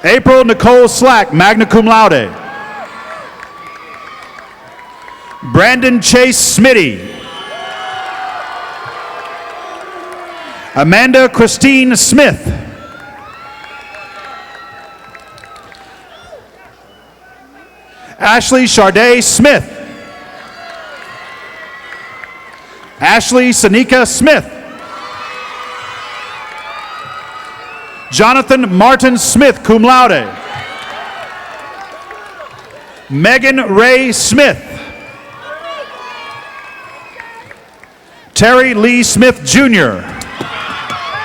April Nicole Slack, magna cum laude. Brandon Chase Smitty. Amanda Christine Smith. Ashley Charday Smith. Ashley Sanika Smith. Jonathan Martin Smith, cum laude. Megan Ray Smith. Terry Lee Smith Jr.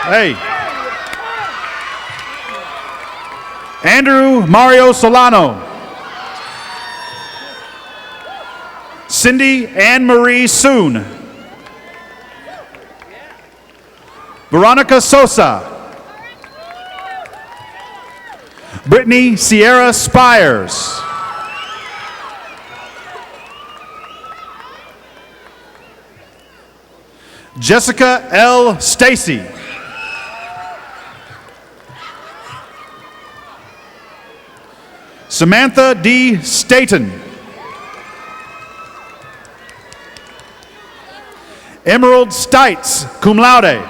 Hey. Andrew Mario Solano. Cindy Ann Marie Soon. Veronica Sosa. Brittany Sierra Spires. Jessica L. Stacy. Samantha D. Staten. Emerald Stites, cum laude.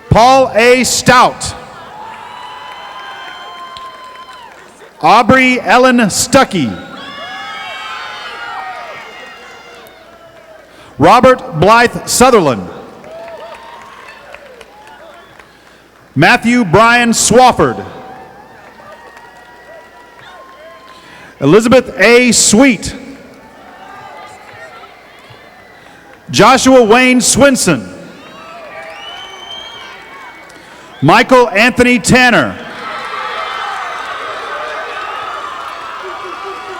Paul A. Stout. Aubrey Ellen Stuckey. Robert Blythe Sutherland. Matthew Brian Swafford. Elizabeth A. Sweet. Joshua Wayne Swinson. Michael Anthony Tanner.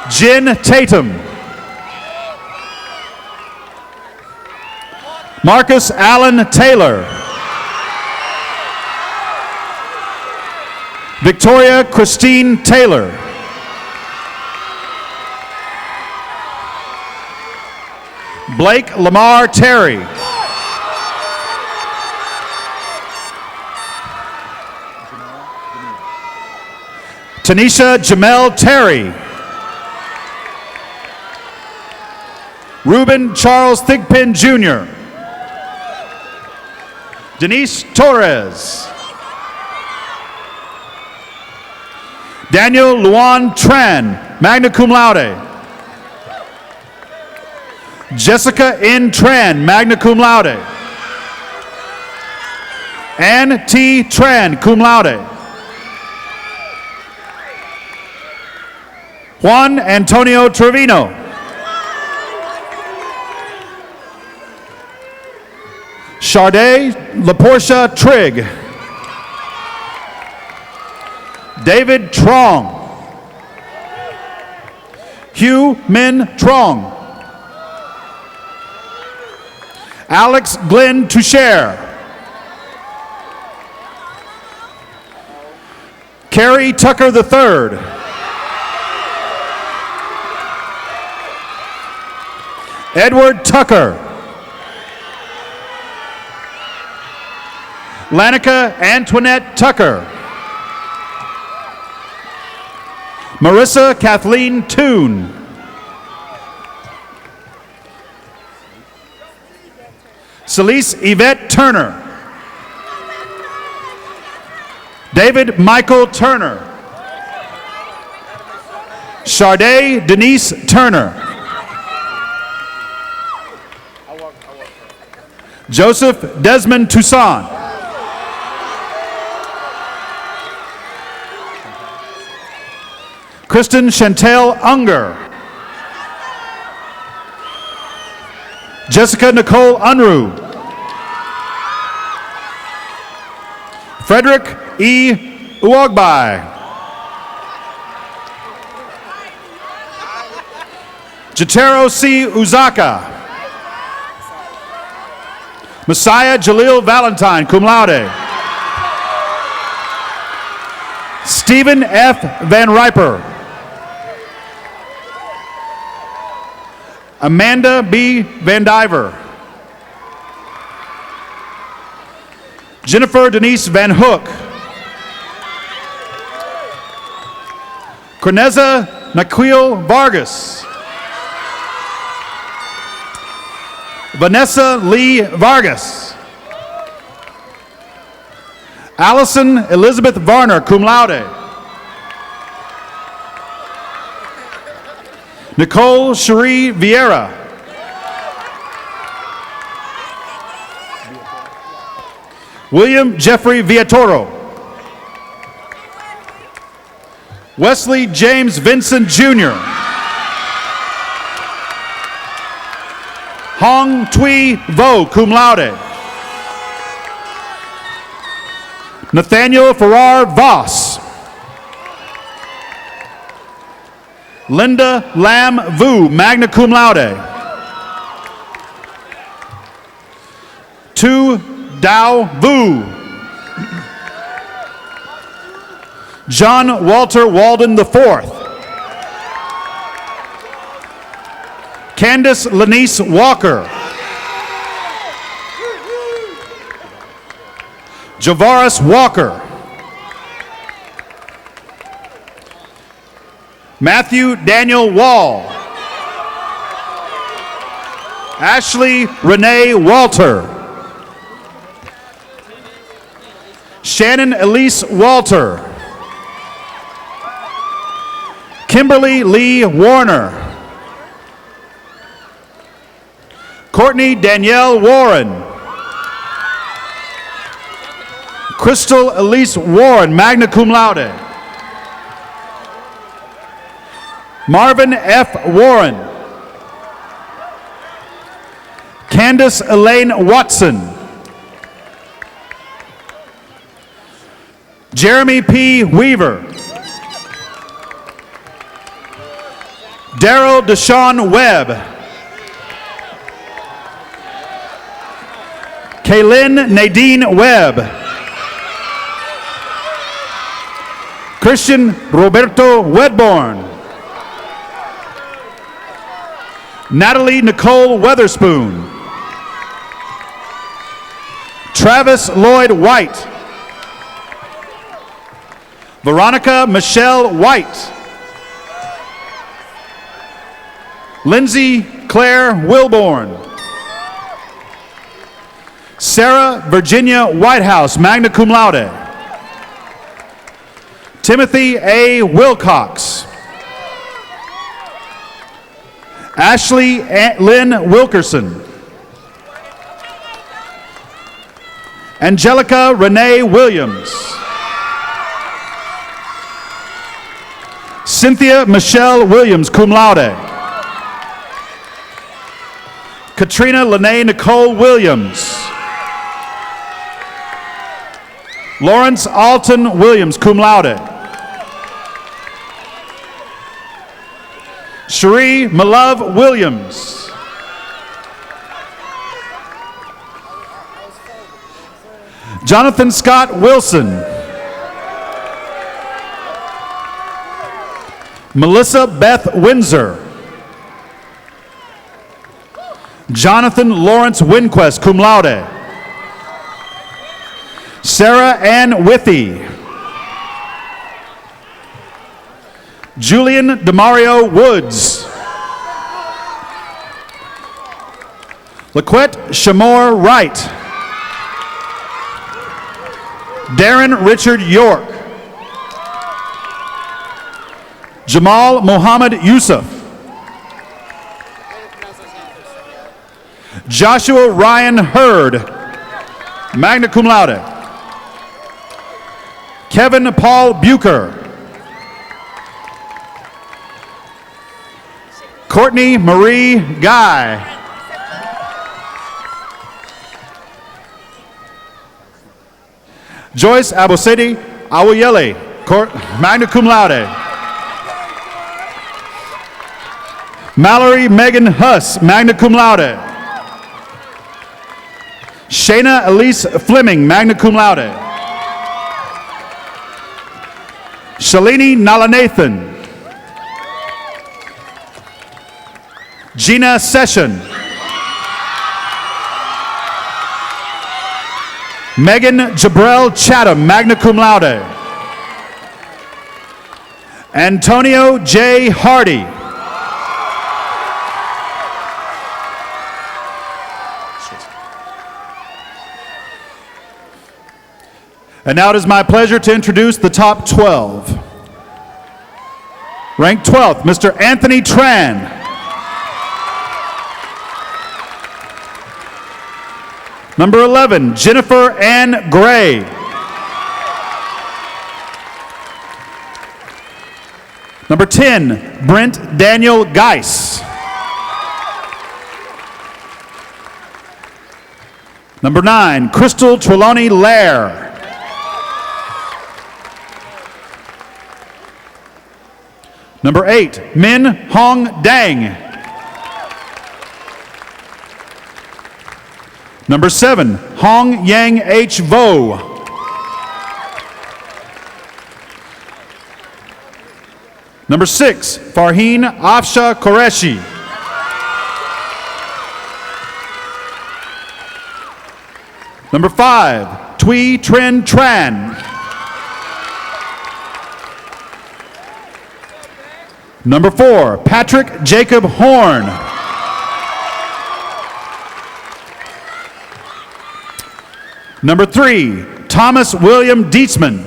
Jen Tatum. Marcus Allen Taylor. Victoria Christine Taylor. Blake Lamar Terry. Tanisha Jamel Terry. Ruben Charles Thigpen Jr. Denise Torres. Daniel Luan Tran, magna cum laude. Jessica N. Tran, magna cum laude. Ann T. Tran, cum laude. Juan Antonio Trevino. Charday LaPortia Trigg. David Trong. Hugh Min Trong. Alex Glenn Toucher. Carrie Tucker III. Edward Tucker. Lanica Antoinette Tucker. Marissa Kathleen Toon. Celise Yvette Turner. David Michael Turner. Sharday Denise Turner. Joseph Desmond Toussaint. Kristen Chantel Unger. Jessica Nicole Unruh. Frederick E. Uogbai. Jatero C. Uzaka. Messiah Jalil Valentine, cum laude. Stephen F. Van Riper. Amanda B. Van Diver. Jennifer Denise Van Hook. Corneza Naquil Vargas. Vanessa Lee Vargas. Allison Elizabeth Varner, cum laude. Nicole Cherie Vieira. William Jeffrey Villatoro. Wesley James Vincent Jr. Hong Tui Vo, cum laude. Nathaniel Farrar Voss. Linda Lam Vu, magna cum laude. Tu Dao Vu. John Walter Walden IV. Candace Lanice Walker. Javaris Walker. Matthew Daniel Wall. Ashley Renee Walter. Shannon Elise Walter. Kimberly Lee Warner. Courtney Danielle Warren. Crystal Elise Warren, magna cum laude. Marvin F. Warren. Candace Elaine Watson. Jeremy P. Weaver. Daryl Deshaun Webb. Kaylin Nadine Webb. Christian Roberto Wedborn. Natalie Nicole Weatherspoon. Travis Lloyd White. Veronica Michelle White. Lindsay Claire Wilborn. Sarah Virginia Whitehouse, magna cum laude. Timothy A. Wilcox. Ashley Lynn Wilkerson. Angelica Renee Williams. Cynthia Michelle Williams, cum laude. Katrina Lene Nicole Williams. Lawrence Alton Williams, cum laude. Cherie Malove Williams. Jonathan Scott Wilson. Melissa Beth Windsor. Jonathan Lawrence Winquest, cum laude. Sarah Ann Withy. Julian Demario Woods. Laquette Shamor Wright. Darren Richard York. Jamal Mohammed Yusuf. Joshua Ryan Hurd, magna cum laude. Kevin Paul Bucher. Courtney Marie Guy. Joyce Abosedi Awuyele, magna cum laude. Mallory Megan Huss, magna cum laude. Shayna Elise Fleming, magna cum laude. Shalini Nalanathan. Gina Session. Megan Jabrell Chatham, magna cum laude. Antonio J. Hardy. And now it is my pleasure to introduce the top 12. Ranked 12th, Mr. Anthony Tran. Number 11, Jennifer Ann Gray. Number 10, Brent Daniel Geis. Number 9, Crystal Trelawney Lair. Number 8, Min Hong Dang. Number 7, Hong Yang H. Vo. Number 6, Farheen Afsha Qureshi. Number 5, Tui Trin Tran. Number 4, Patrick Jacob Horn. Number 3, Thomas William Dietzman.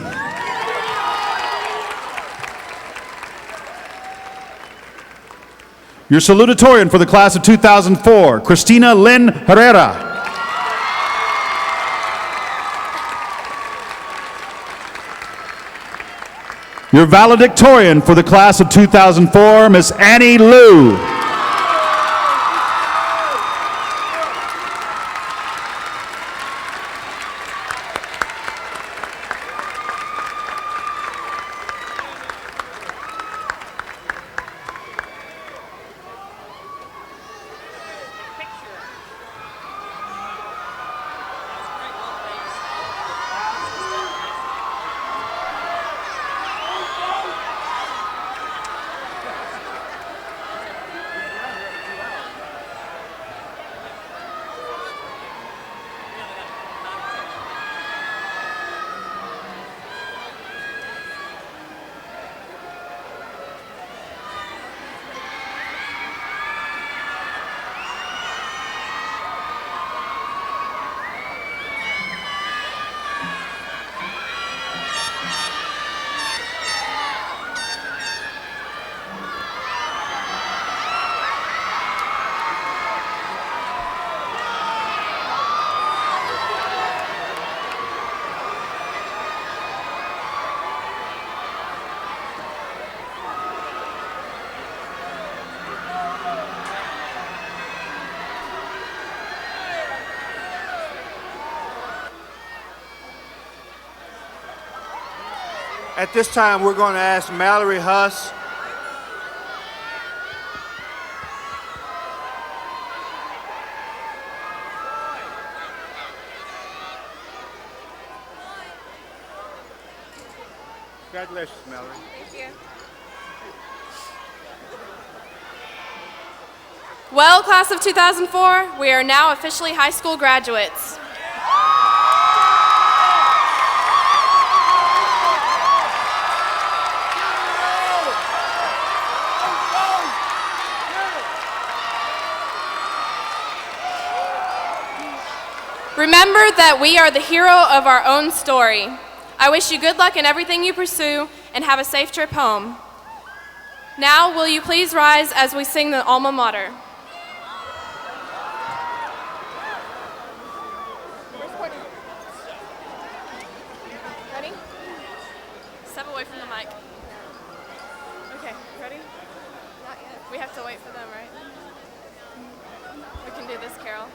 Your salutatorian for the class of 2004, Christina Lynn Herrera. Your valedictorian for the class of 2004, Miss Annie Liu. At this time, we're going to ask Mallory Huss. Congratulations, Mallory. Thank you. Well, class of 2004, we are now officially high school graduates. Remember that we are the hero of our own story. I wish you good luck in everything you pursue and have a safe trip home. Now, will you please rise as we sing the alma mater? Ready? Step away from the mic. Okay, ready? Not yet. We have to wait for them, right? We can do this, Carol.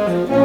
Bye.